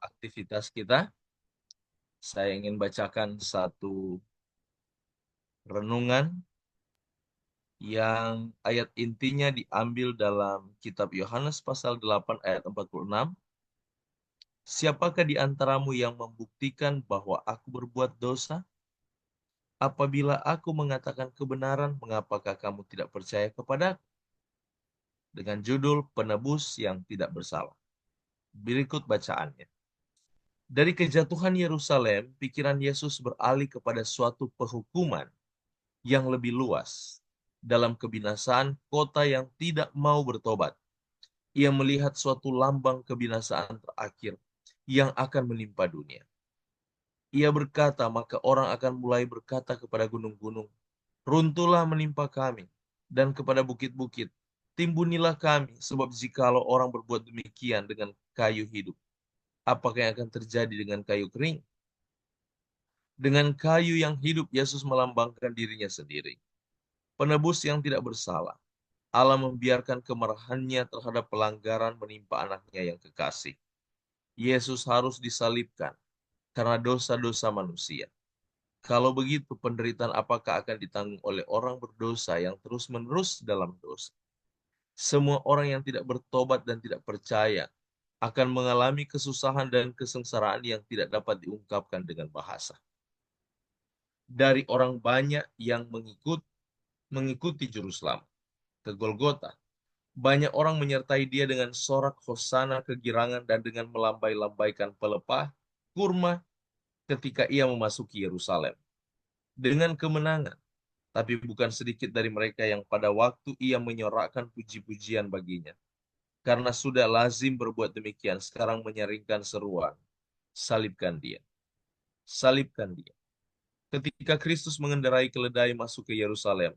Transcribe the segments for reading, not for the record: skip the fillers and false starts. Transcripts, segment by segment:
aktivitas kita. Saya ingin bacakan satu renungan yang ayat intinya diambil dalam kitab Yohanes pasal 8 ayat 46. Siapakah di antaramu yang membuktikan bahwa aku berbuat dosa? Apabila aku mengatakan kebenaran, mengapakah kamu tidak percaya kepadaku? Dengan judul Penebus yang Tidak Bersalah. Berikut bacaannya. Dari kejatuhan Yerusalem, pikiran Yesus beralih kepada suatu penghukuman yang lebih luas dalam kebinasaan kota yang tidak mau bertobat. Ia melihat suatu lambang kebinasaan terakhir yang akan menimpa dunia. Ia berkata, maka orang akan mulai berkata kepada gunung-gunung, runtuhlah menimpa kami, dan kepada bukit-bukit, timbunilah kami, sebab jikalau orang berbuat demikian dengan kayu hidup, apakah yang akan terjadi dengan kayu kering? Dengan kayu yang hidup, Yesus melambangkan dirinya sendiri, penebus yang tidak bersalah. Allah membiarkan kemarahannya terhadap pelanggaran menimpa anaknya yang kekasih. Yesus harus disalibkan karena dosa-dosa manusia. Kalau begitu, penderitaan apakah akan ditanggung oleh orang berdosa yang terus-menerus dalam dosa? Semua orang yang tidak bertobat dan tidak percaya akan mengalami kesusahan dan kesengsaraan yang tidak dapat diungkapkan dengan bahasa. Dari orang banyak yang mengikuti juru selamat ke Golgota, banyak orang menyertai dia dengan sorak hosana kegirangan dan dengan melambai-lambaikan pelepah kurma ketika ia memasuki Yerusalem. Dengan kemenangan, tapi bukan sedikit dari mereka yang pada waktu ia menyorakkan puji-pujian baginya. Karena sudah lazim berbuat demikian, sekarang menyaringkan seruan, salibkan dia, salibkan dia. Ketika Kristus mengendarai keledai masuk ke Yerusalem,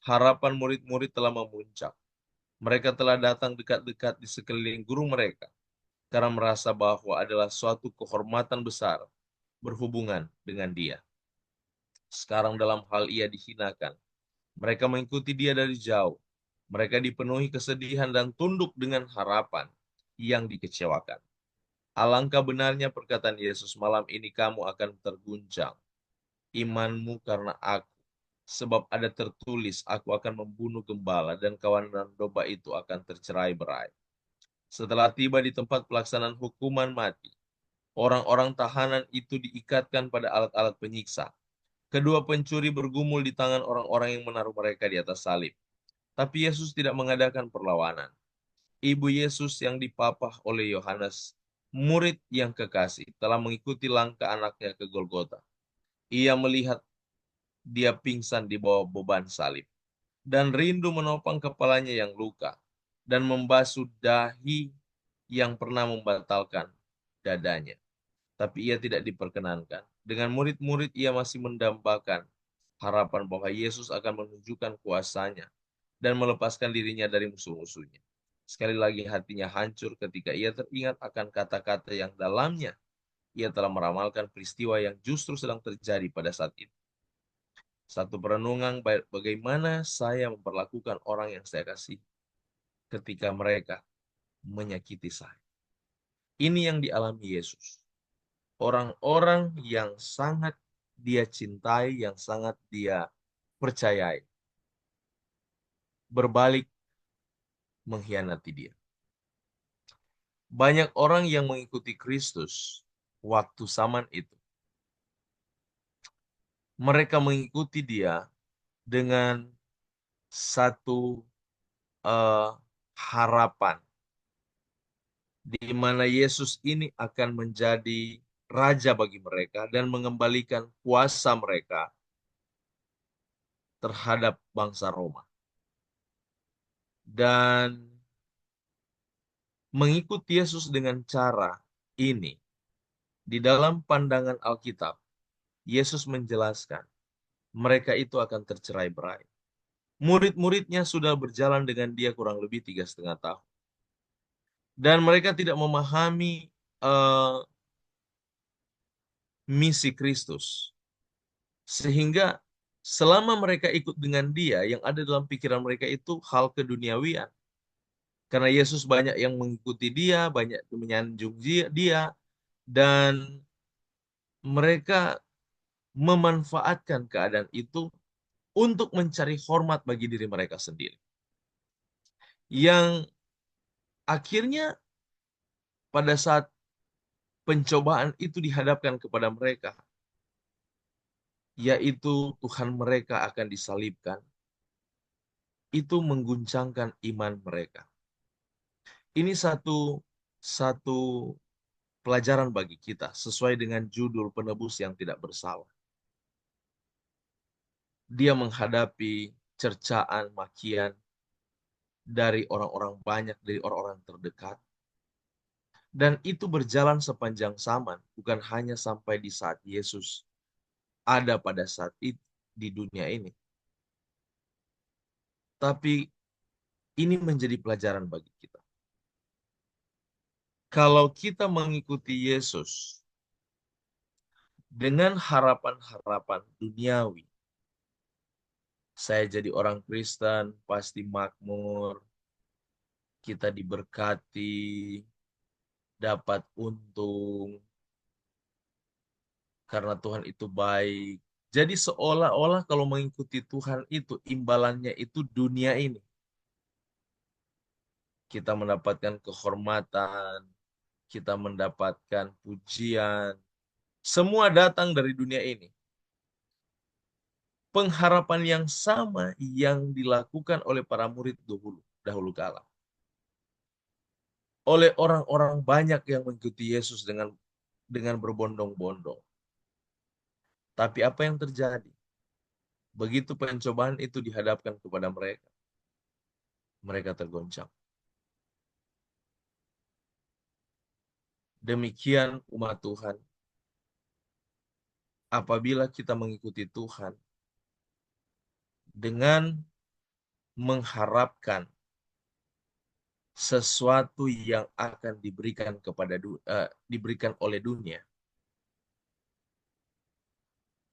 harapan murid-murid telah memuncak. Mereka telah datang dekat-dekat di sekeliling guru mereka, karena merasa bahwa adalah suatu kehormatan besar berhubungan dengan dia. Sekarang dalam hal ia dihinakan. Mereka mengikuti dia dari jauh. Mereka dipenuhi kesedihan dan tunduk dengan harapan yang dikecewakan. Alangkah benarnya perkataan Yesus, malam ini kamu akan terguncang imanmu karena aku. Sebab ada tertulis, aku akan membunuh gembala dan kawanan domba itu akan tercerai-berai. Setelah tiba di tempat pelaksanaan hukuman mati, orang-orang tahanan itu diikatkan pada alat-alat penyiksa. Kedua pencuri bergumul di tangan orang-orang yang menaruh mereka di atas salib. Tapi Yesus tidak mengadakan perlawanan. Ibu Yesus yang dipapah oleh Yohanes, murid yang kekasih, telah mengikuti langkah anaknya ke Golgota. Ia melihat dia pingsan di bawah beban salib, dan rindu menopang kepalanya yang luka, dan membasuh dahi yang pernah membatalkan dadanya. Tapi ia tidak diperkenankan. Dengan murid-murid ia masih mendambakan harapan bahwa Yesus akan menunjukkan kuasanya dan melepaskan dirinya dari musuh-musuhnya. Sekali lagi hatinya hancur ketika ia teringat akan kata-kata yang dalamnya ia telah meramalkan peristiwa yang justru sedang terjadi pada saat itu. Satu perenungan bagaimana saya memperlakukan orang yang saya kasih ketika mereka menyakiti saya. Ini yang dialami Yesus. Orang-orang yang sangat dia cintai, yang sangat dia percayai, berbalik mengkhianati dia. Banyak orang yang mengikuti Kristus waktu zaman itu. Mereka mengikuti dia dengan satu eh, harapan di mana Yesus ini akan menjadi raja bagi mereka dan mengembalikan kuasa mereka terhadap bangsa Roma. Dan mengikuti Yesus dengan cara ini, di dalam pandangan Alkitab, Yesus menjelaskan mereka itu akan tercerai-berai. Murid-muridnya sudah berjalan dengan dia kurang lebih 3,5 tahun. Dan mereka tidak memahami eh, misi Kristus. Sehingga selama mereka ikut dengan dia, yang ada dalam pikiran mereka itu hal keduniawian. Karena Yesus banyak yang mengikuti dia, banyak menyanjung dia, dan mereka memanfaatkan keadaan itu untuk mencari hormat bagi diri mereka sendiri. Yang akhirnya pada saat pencobaan itu dihadapkan kepada mereka, yaitu Tuhan mereka akan disalibkan, itu mengguncangkan iman mereka. Ini satu satu pelajaran bagi kita sesuai dengan judul penebus yang tidak bersalah. Dia menghadapi cercaan, makian dari orang-orang banyak, dari orang-orang terdekat. Dan itu berjalan sepanjang zaman, bukan hanya sampai di saat Yesus ada pada saat itu di dunia ini. Tapi ini menjadi pelajaran bagi kita. Kalau kita mengikuti Yesus dengan harapan-harapan duniawi, saya jadi orang Kristen, pasti makmur, kita diberkati, dapat untung, karena Tuhan itu baik. Jadi seolah-olah kalau mengikuti Tuhan itu, imbalannya itu dunia ini. Kita mendapatkan kehormatan, kita mendapatkan pujian, semua datang dari dunia ini. Pengharapan yang sama yang dilakukan oleh para murid dahulu kala. Oleh orang-orang banyak yang mengikuti Yesus dengan berbondong-bondong. Tapi apa yang terjadi? Begitu pencobaan itu dihadapkan kepada mereka, mereka tergoncang. Demikian umat Tuhan, apabila kita mengikuti Tuhan dengan mengharapkan sesuatu yang akan diberikan oleh dunia,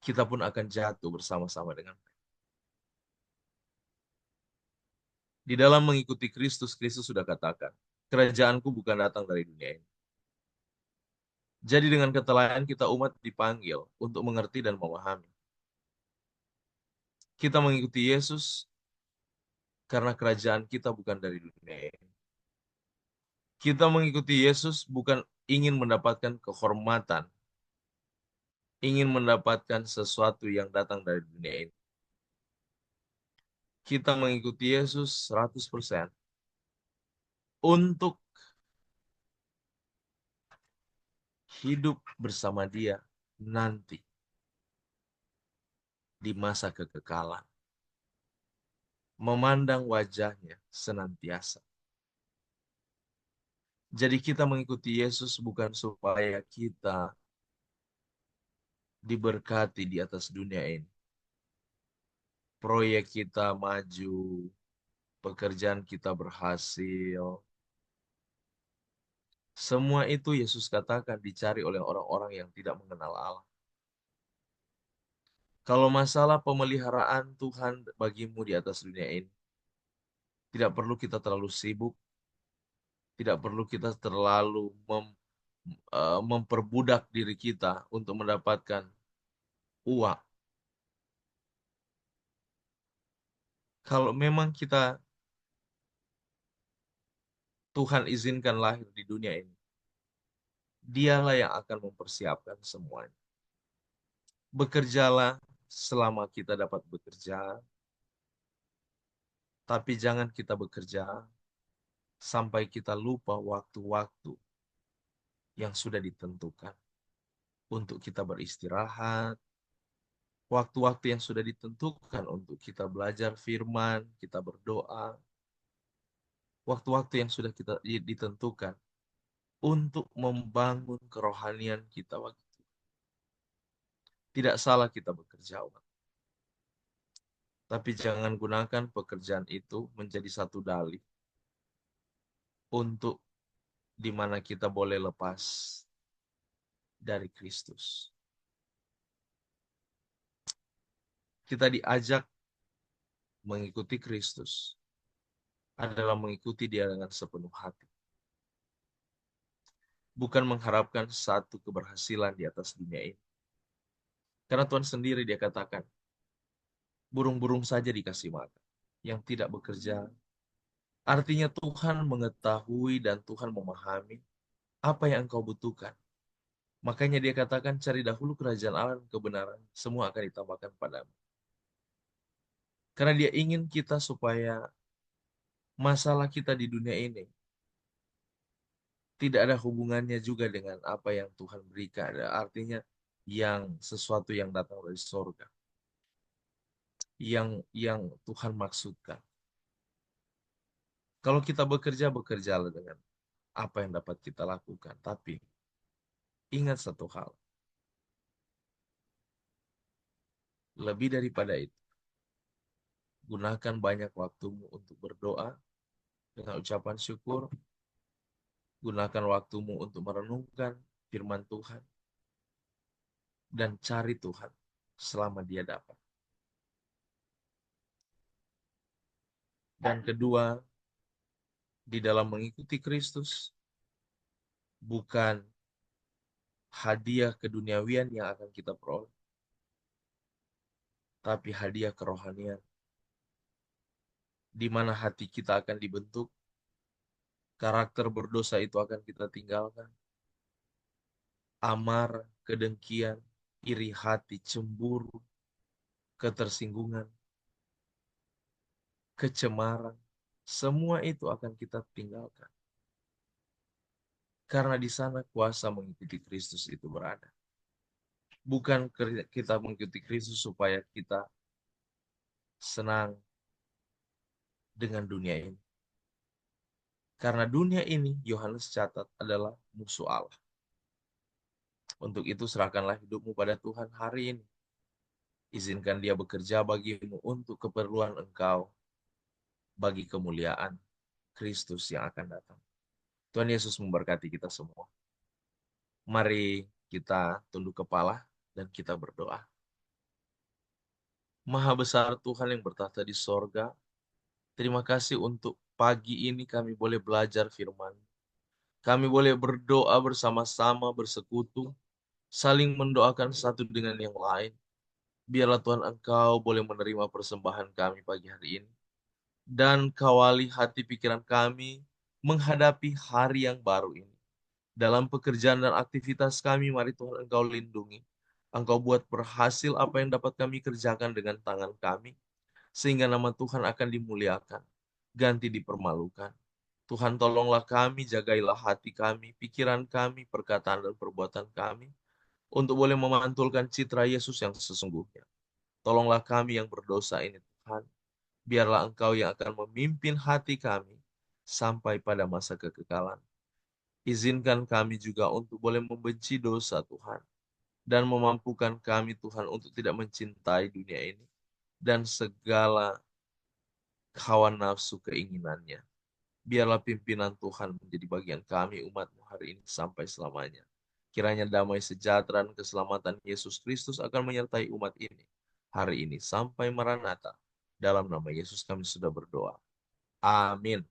kita pun akan jatuh bersama-sama dengan mereka. Di dalam mengikuti Kristus, Kristus sudah katakan, kerajaanku bukan datang dari dunia ini. Jadi dengan ketelayan kita umat dipanggil untuk mengerti dan memahami. Kita mengikuti Yesus karena kerajaan kita bukan dari dunia ini. Kita mengikuti Yesus bukan ingin mendapatkan kehormatan, ingin mendapatkan sesuatu yang datang dari dunia ini. Kita mengikuti Yesus 100% untuk hidup bersama Dia nanti di masa kekekalan. Memandang wajahnya senantiasa. Jadi kita mengikuti Yesus bukan supaya kita diberkati di atas dunia ini. Proyek kita maju, pekerjaan kita berhasil. Semua itu Yesus katakan dicari oleh orang-orang yang tidak mengenal Allah. Kalau masalah pemeliharaan Tuhan bagimu di atas dunia ini, tidak perlu kita terlalu sibuk, tidak perlu kita terlalu memperbudak diri kita untuk mendapatkan uang. Kalau memang Tuhan izinkan lahir di dunia ini, Dialah yang akan mempersiapkan semuanya. Bekerjalah selama kita dapat bekerja, tapi jangan kita bekerja sampai kita lupa waktu-waktu yang sudah ditentukan untuk kita beristirahat, waktu-waktu yang sudah ditentukan untuk kita belajar firman, kita berdoa, waktu-waktu yang sudah kita ditentukan untuk membangun kerohanian kita waktu itu. Tidak salah kita bekerja, tapi jangan gunakan pekerjaan itu menjadi satu dalih untuk di mana kita boleh lepas dari Kristus. Kita diajak mengikuti Kristus adalah mengikuti Dia dengan sepenuh hati. Bukan mengharapkan satu keberhasilan di atas dunia ini. Karena Tuhan sendiri Dia katakan, burung-burung saja dikasih makan, yang tidak bekerja. Artinya Tuhan mengetahui dan Tuhan memahami apa yang engkau butuhkan. Makanya Dia katakan, cari dahulu kerajaan Allah dan kebenaran, semua akan ditambahkan padamu. Karena Dia ingin kita supaya masalah kita di dunia ini tidak ada hubungannya juga dengan apa yang Tuhan berikan. Artinya yang sesuatu yang datang dari sorga, yang Tuhan maksudkan. Kalau kita bekerja, bekerjalah dengan apa yang dapat kita lakukan. Tapi ingat satu hal, lebih daripada itu, gunakan banyak waktumu untuk berdoa dengan ucapan syukur, gunakan waktumu untuk merenungkan firman Tuhan, dan cari Tuhan selama Dia dapat. Dan kedua, di dalam mengikuti Kristus, bukan hadiah keduniawian yang akan kita peroleh, tapi hadiah kerohanian, di mana hati kita akan dibentuk, karakter berdosa itu akan kita tinggalkan, amarah, kedengkian, iri hati, cemburu, ketersinggungan, kecemaran, semua itu akan kita tinggalkan. Karena di sana kuasa mengikuti Kristus itu berada. Bukan kita mengikuti Kristus supaya kita senang dengan dunia ini. Karena dunia ini, Yohanes catat, adalah musuh Allah. Untuk itu serahkanlah hidupmu pada Tuhan hari ini. Izinkan Dia bekerja bagimu untuk keperluan engkau, bagi kemuliaan Kristus yang akan datang. Tuhan Yesus memberkati kita semua. Mari kita tunduk kepala dan kita berdoa. Maha besar Tuhan yang bertahta di sorga, terima kasih untuk pagi ini kami boleh belajar firman. Kami boleh berdoa bersama-sama, bersekutu, saling mendoakan satu dengan yang lain. Biarlah Tuhan Engkau boleh menerima persembahan kami pagi hari ini. Dan kawali hati pikiran kami menghadapi hari yang baru ini. Dalam pekerjaan dan aktivitas kami, mari Tuhan Engkau lindungi. Engkau buat berhasil apa yang dapat kami kerjakan dengan tangan kami. Sehingga nama Tuhan akan dimuliakan, ganti dipermalukan. Tuhan tolonglah kami, jagailah hati kami, pikiran kami, perkataan dan perbuatan kami, untuk boleh memantulkan citra Yesus yang sesungguhnya. Tolonglah kami yang berdosa ini Tuhan. Biarlah Engkau yang akan memimpin hati kami sampai pada masa kekekalan. Izinkan kami juga untuk boleh membenci dosa Tuhan. Dan memampukan kami Tuhan untuk tidak mencintai dunia ini. Dan segala hawa nafsu keinginannya. Biarlah pimpinan Tuhan menjadi bagian kami umat-Mu hari ini sampai selamanya. Kiranya damai sejahtera dan keselamatan Yesus Kristus akan menyertai umat ini hari ini sampai Maranatha. Dalam nama Yesus kami sudah berdoa. Amin.